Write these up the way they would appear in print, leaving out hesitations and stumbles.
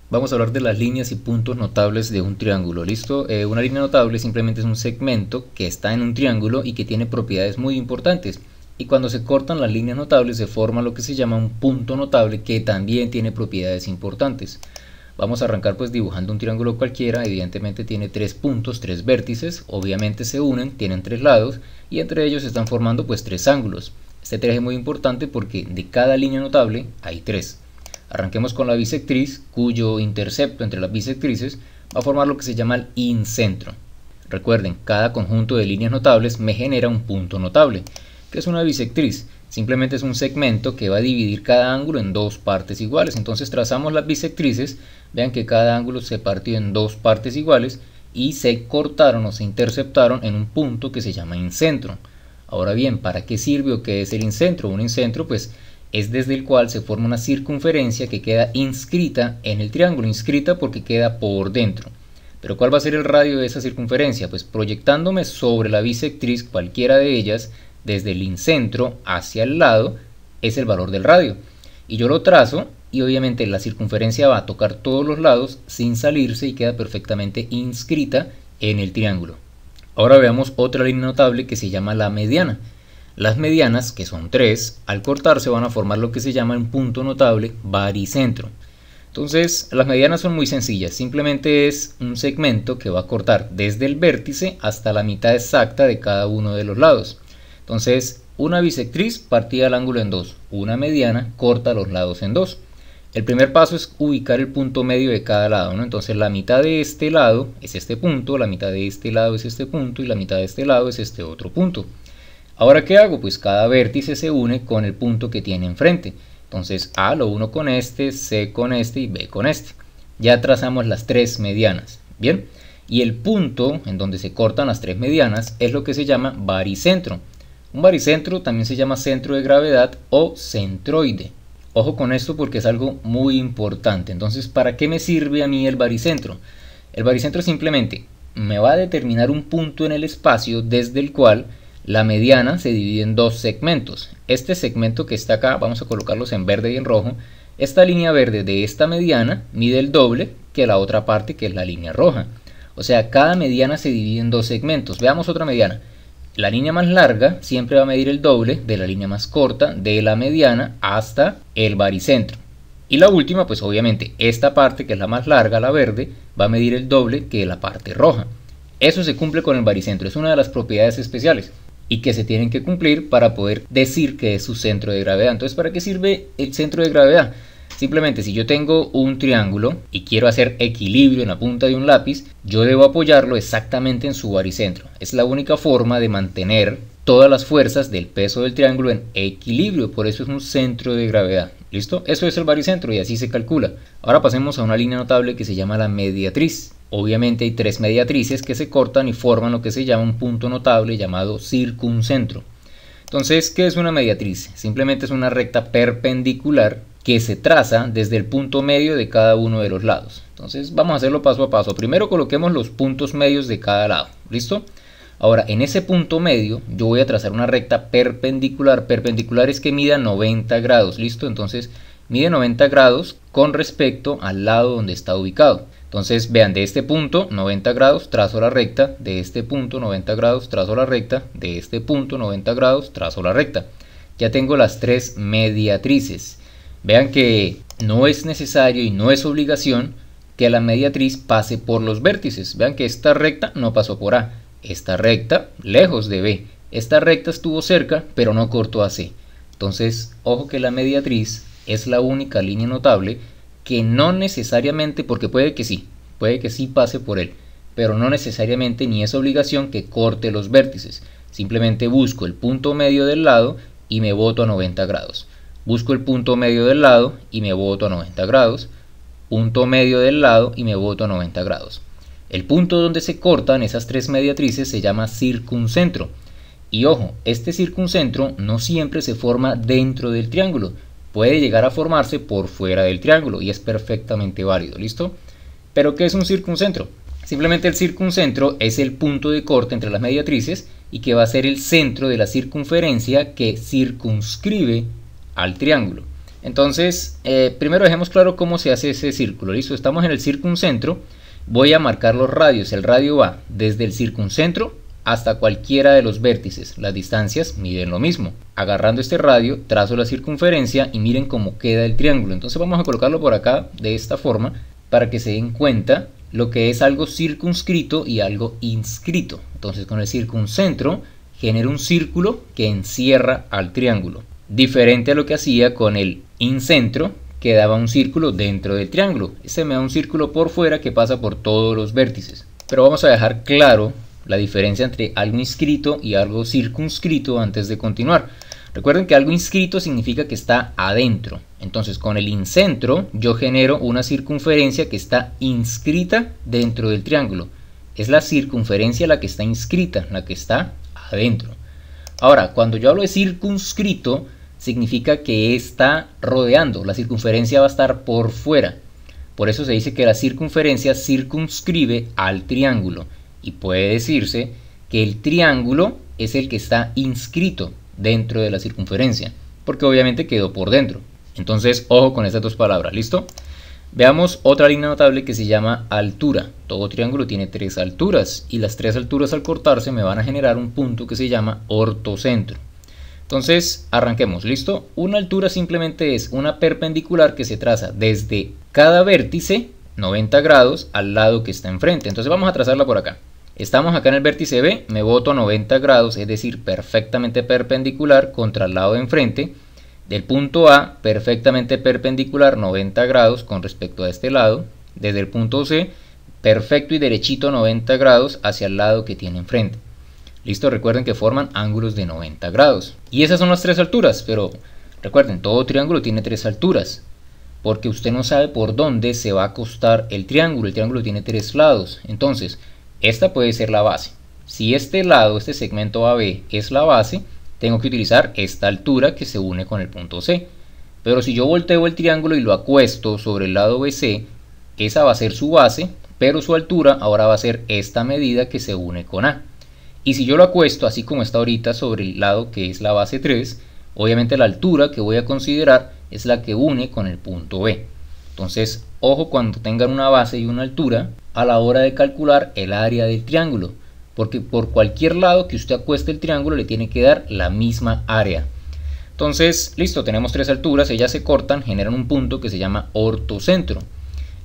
Vamos a hablar de las líneas y puntos notables de un triángulo, ¿listo? Una línea notable simplemente es un segmento que está en un triángulo y que tiene propiedades muy importantes. Y cuando se cortan las líneas notables se forma lo que se llama un punto notable que también tiene propiedades importantes. Vamos a arrancar pues dibujando un triángulo cualquiera. Evidentemente tiene tres puntos, tres vértices, obviamente se unen, tienen tres lados y entre ellos se están formando pues tres ángulos. Este tres es muy importante porque de cada línea notable hay tres. Arranquemos con la bisectriz, cuyo intercepto entre las bisectrices va a formar lo que se llama el incentro. Recuerden, cada conjunto de líneas notables me genera un punto notable. ¿Qué es una bisectriz? Simplemente es un segmento que va a dividir cada ángulo en dos partes iguales. Entonces trazamos las bisectrices, vean que cada ángulo se partió en dos partes iguales y se cortaron o se interceptaron en un punto que se llama incentro. Ahora bien, ¿para qué sirve o qué es el incentro? Un incentro pues es desde el cual se forma una circunferencia que queda inscrita en el triángulo, inscrita porque queda por dentro. Pero ¿cuál va a ser el radio de esa circunferencia? Pues proyectándome sobre la bisectriz, cualquiera de ellas, desde el incentro hacia el lado, es el valor del radio. Y yo lo trazo y obviamente la circunferencia va a tocar todos los lados sin salirse y queda perfectamente inscrita en el triángulo. Ahora veamos otra línea notable que se llama la mediana. Las medianas, que son tres, al cortarse van a formar lo que se llama un punto notable baricentro. Entonces, las medianas son muy sencillas, simplemente es un segmento que va a cortar desde el vértice hasta la mitad exacta de cada uno de los lados. Entonces, una bisectriz partida el ángulo en dos, una mediana corta los lados en dos. El primer paso es ubicar el punto medio de cada lado, ¿no? Entonces, la mitad de este lado es este punto, la mitad de este lado es este punto y la mitad de este lado es este otro punto. Ahora, ¿qué hago? Pues cada vértice se une con el punto que tiene enfrente. Entonces A lo uno con este, C con este y B con este. Ya trazamos las tres medianas. Bien, y el punto en donde se cortan las tres medianas es lo que se llama baricentro. Un baricentro también se llama centro de gravedad o centroide. Ojo con esto porque es algo muy importante. Entonces, ¿para qué me sirve a mí el baricentro? El baricentro simplemente me va a determinar un punto en el espacio desde el cual la mediana se divide en dos segmentos. Este segmento que está acá, vamos a colocarlos en verde y en rojo. Esta línea verde de esta mediana mide el doble que la otra parte, que es la línea roja. O sea, cada mediana se divide en dos segmentos. Veamos otra mediana. La línea más larga siempre va a medir el doble de la línea más corta de la mediana hasta el baricentro. Y la última, pues obviamente esta parte que es la más larga, la verde, va a medir el doble que la parte roja. Eso se cumple con el baricentro, es una de las propiedades especiales y que se tienen que cumplir para poder decir que es su centro de gravedad. Entonces, ¿para qué sirve el centro de gravedad? Simplemente si yo tengo un triángulo y quiero hacer equilibrio en la punta de un lápiz, yo debo apoyarlo exactamente en su baricentro. Es la única forma de mantener todas las fuerzas del peso del triángulo en equilibrio, por eso es un centro de gravedad. ¿Listo? Eso es el baricentro y así se calcula. Ahora pasemos a una línea notable que se llama la mediatriz. Obviamente hay tres mediatrices que se cortan y forman lo que se llama un punto notable llamado circuncentro. Entonces, ¿qué es una mediatriz? Simplemente es una recta perpendicular que se traza desde el punto medio de cada uno de los lados. Entonces vamos a hacerlo paso a paso. Primero coloquemos los puntos medios de cada lado. ¿Listo? Ahora, en ese punto medio yo voy a trazar una recta perpendicular. Perpendicular es que mida 90 grados. ¿Listo? Entonces mide 90 grados con respecto al lado donde está ubicado. Entonces vean, de este punto 90 grados trazo la recta, de este punto 90 grados trazo la recta, de este punto 90 grados trazo la recta. Ya tengo las tres mediatrices. Vean que no es necesario y no es obligación que la mediatriz pase por los vértices. Vean que esta recta no pasó por A, esta recta lejos de B, esta recta estuvo cerca pero no cortó a C. Entonces, ojo que la mediatriz es la única línea notable que no necesariamente, porque puede que sí pase por él, pero no necesariamente ni es obligación que corte los vértices. Simplemente busco el punto medio del lado y me boto a 90 grados. Busco el punto medio del lado y me boto a 90 grados. Punto medio del lado y me boto a 90 grados. El punto donde se cortan esas tres mediatrices se llama circuncentro. Y ojo, este circuncentro no siempre se forma dentro del triángulo. Puede llegar a formarse por fuera del triángulo y es perfectamente válido, ¿listo? ¿Pero qué es un circuncentro? Simplemente el circuncentro es el punto de corte entre las mediatrices y que va a ser el centro de la circunferencia que circunscribe al triángulo. Entonces, primero dejemos claro cómo se hace ese círculo. Listo, estamos en el circuncentro. Voy a marcar los radios. El radio va desde el circuncentro hasta cualquiera de los vértices. Las distancias miden lo mismo. Agarrando este radio, trazo la circunferencia y miren cómo queda el triángulo. Entonces vamos a colocarlo por acá de esta forma para que se den cuenta lo que es algo circunscrito y algo inscrito. Entonces con el circuncentro genero un círculo que encierra al triángulo. Diferente a lo que hacía con el incentro, que daba un círculo dentro del triángulo. Este me da un círculo por fuera que pasa por todos los vértices. Pero vamos a dejar claro la diferencia entre algo inscrito y algo circunscrito antes de continuar. Recuerden que algo inscrito significa que está adentro. Entonces con el incentro yo genero una circunferencia que está inscrita dentro del triángulo. Es la circunferencia la que está inscrita, la que está adentro. Ahora, cuando yo hablo de circunscrito, significa que está rodeando. La circunferencia va a estar por fuera. Por eso se dice que la circunferencia circunscribe al triángulo. Y puede decirse que el triángulo es el que está inscrito dentro de la circunferencia, porque obviamente quedó por dentro. Entonces, ojo con estas dos palabras, ¿listo? Veamos otra línea notable que se llama altura. Todo triángulo tiene tres alturas y las tres alturas al cortarse me van a generar un punto que se llama ortocentro. Entonces, arranquemos, ¿listo? Una altura simplemente es una perpendicular que se traza desde cada vértice 90 grados al lado que está enfrente. Entonces vamos a trazarla por acá. Estamos acá en el vértice B, me boto a 90 grados, es decir, perfectamente perpendicular contra el lado de enfrente. Del punto A, perfectamente perpendicular 90 grados con respecto a este lado. Desde el punto C, perfecto y derechito 90 grados hacia el lado que tiene enfrente. Listo, recuerden que forman ángulos de 90 grados. Y esas son las tres alturas, pero recuerden, todo triángulo tiene tres alturas. Porque usted no sabe por dónde se va a acostar el triángulo. El triángulo tiene tres lados. Entonces, esta puede ser la base. Si este lado, este segmento AB es la base, tengo que utilizar esta altura que se une con el punto C. Pero si yo volteo el triángulo y lo acuesto sobre el lado BC, esa va a ser su base, pero su altura ahora va a ser esta medida que se une con A. Y si yo lo acuesto así como está ahorita sobre el lado que es la base 3, obviamente la altura que voy a considerar es la que une con el punto B. Entonces, ojo cuando tengan una base y una altura a la hora de calcular el área del triángulo, porque por cualquier lado que usted acueste el triángulo le tiene que dar la misma área. Entonces, listo, tenemos tres alturas, ellas se cortan, generan un punto que se llama ortocentro.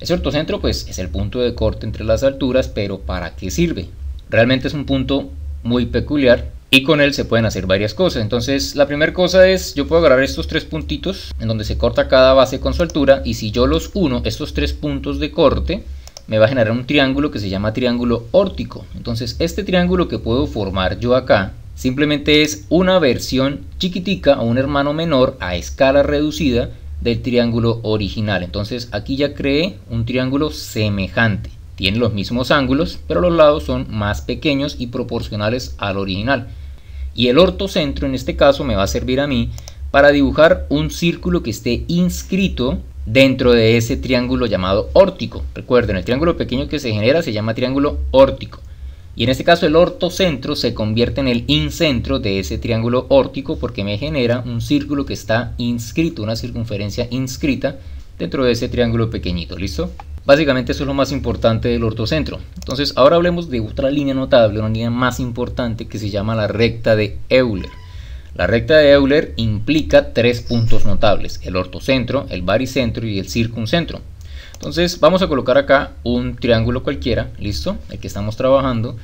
Ese ortocentro pues es el punto de corte entre las alturas, pero ¿para qué sirve? Realmente es un punto muy peculiar y con él se pueden hacer varias cosas. Entonces la primera cosa es, yo puedo agarrar estos tres puntitos en donde se corta cada base con su altura, y si yo los uno, estos tres puntos de corte, me va a generar un triángulo que se llama triángulo órtico. Entonces este triángulo que puedo formar yo acá simplemente es una versión chiquitica o un hermano menor a escala reducida del triángulo original. Entonces aquí ya creé un triángulo semejante. Tiene los mismos ángulos, pero los lados son más pequeños y proporcionales al original. Y el ortocentro en este caso me va a servir a mí para dibujar un círculo que esté inscrito dentro de ese triángulo llamado órtico. Recuerden, el triángulo pequeño que se genera se llama triángulo órtico. Y en este caso el ortocentro se convierte en el incentro de ese triángulo órtico porque me genera un círculo que está inscrito, una circunferencia inscrita dentro de ese triángulo pequeñito. ¿Listo? Básicamente eso es lo más importante del ortocentro. Entonces ahora hablemos de otra línea notable, una línea más importante que se llama la recta de Euler. La recta de Euler implica tres puntos notables: el ortocentro, el baricentro y el circuncentro. Entonces vamos a colocar acá un triángulo cualquiera, listo, el que estamos trabajando,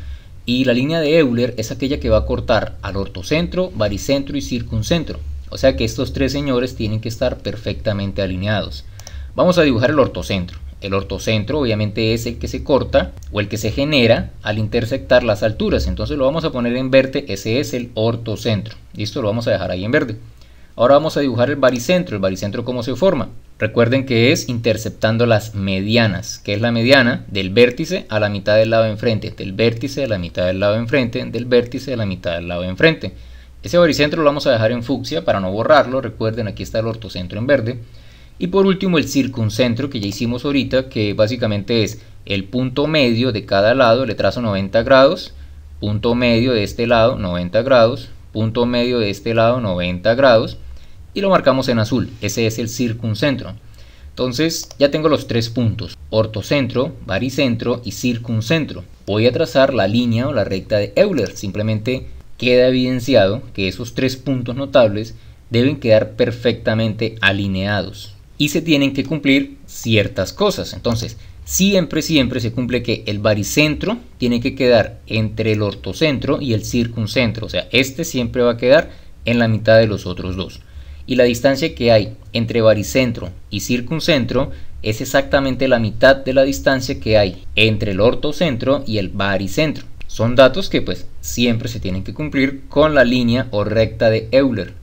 y la línea de Euler es aquella que va a cortar al ortocentro, baricentro y circuncentro. O sea que estos tres señores tienen que estar perfectamente alineados. Vamos a dibujar el ortocentro. El ortocentro obviamente es el que se corta o el que se genera al intersectar las alturas. Entonces lo vamos a poner en verde, ese es el ortocentro. Listo, lo vamos a dejar ahí en verde. Ahora vamos a dibujar el baricentro. El baricentro, ¿cómo se forma? Recuerden que es interceptando las medianas. ¿Qué es la mediana? Del vértice a la mitad del lado de enfrente. Del vértice a la mitad del lado de enfrente. Del vértice a la mitad del lado de enfrente. Ese baricentro lo vamos a dejar en fucsia para no borrarlo. Recuerden, aquí está el ortocentro en verde. Y por último el circuncentro, que ya hicimos ahorita, que básicamente es el punto medio de cada lado. Le trazo 90 grados, punto medio de este lado 90 grados, punto medio de este lado 90 grados, y lo marcamos en azul. Ese es el circuncentro. Entonces ya tengo los 3 puntos: ortocentro, baricentro y circuncentro. Voy a trazar la línea o la recta de Euler. Simplemente queda evidenciado que esos 3 puntos notables deben quedar perfectamente alineados y se tienen que cumplir ciertas cosas. Entonces siempre se cumple que el baricentro tiene que quedar entre el ortocentro y el circuncentro. O sea, este siempre va a quedar en la mitad de los otros dos. Y la distancia que hay entre baricentro y circuncentro es exactamente la mitad de la distancia que hay entre el ortocentro y el baricentro. Son datos que pues siempre se tienen que cumplir con la línea o recta de Euler.